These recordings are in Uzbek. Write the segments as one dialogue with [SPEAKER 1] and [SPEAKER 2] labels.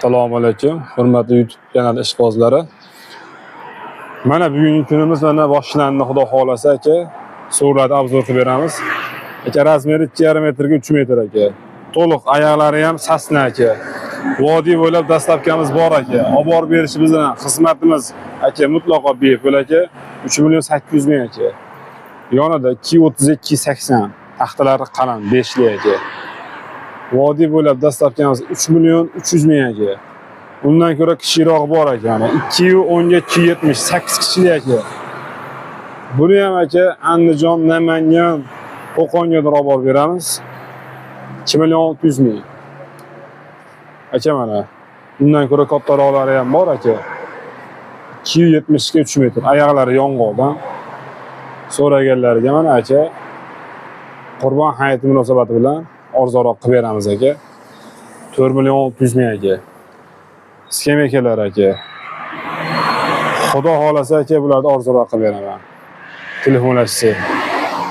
[SPEAKER 1] Assalomu alaykum, hurmatli YouTube kanali ishqibozlari. Mana bugungi kunimiz mana boshlandi, xudo xolasa aka. Suratni obzor qilib beramiz. Aka razmeri 2,5 metrga 3 metr aka. To'liq oyoqlari ham sasna aka. Vodiy bo'ylab dastlabkamiz bor aka. Olib borib berish bizning xizmatimiz aka, mutlaqo bepul aka. 3,800,000 aka. Yonida 230-280 taxtalari qalin 5 li aka. Vodiy bo'ylab dastlabkamiz 3,300,000 aka. Undan ko'ra kichikroq bor ekan. 210 ga 270 8 kishilik aka. Buni ham aka Andijon, Namangan, Qo'qonga olib borib beramiz. 2,600,000. Aka mana. Undan ko'ra kattaroqlari ham bor aka. 270 ga 3 metr. Oyoqlari yong'oqdan. So'raganlarga mana aka Qurbon hayiti munosabati bilan arzonroq qilib beramiz aka. 4,600,000 aka. Skameykalar aka. Xudo xolasa aka bularni arzonroq qilib beraman. Telefonlashsa.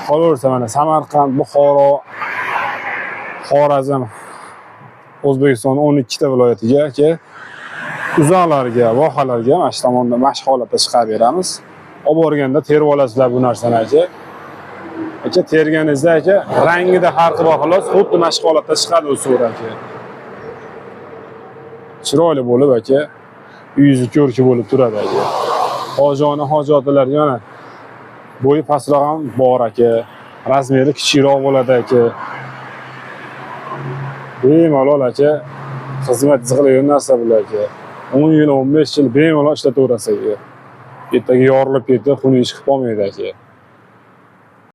[SPEAKER 1] Qolaversa mana Samarqand, Buxoro, Xorazm, O'zbekiston 12 ta viloyatiga aka uzoqlarga, vohalarga mana shu tomonda mashq holatda chiqarib beramiz. Olib borganda terib olasizlar bu narsani aka. Aka terganingizda aka rangida farqi bor xolos, xuddi mashq holatda chiqadi u surat aka. Chiroyli bo'lib aka, yuzi ko'rki bo'lib turadi aka. Hojona hojotlar yana bo'yi pastroq ham bor aka. Razmeri kichikroq bo'ladi aka. Bemalol aka xizmat qiladigan narsa bular aka. 10 yil, 15 yil bemalol ishlataverasiz aka. Ertaga yorilib ketdi, xunuk ish qilib olmaydi aka.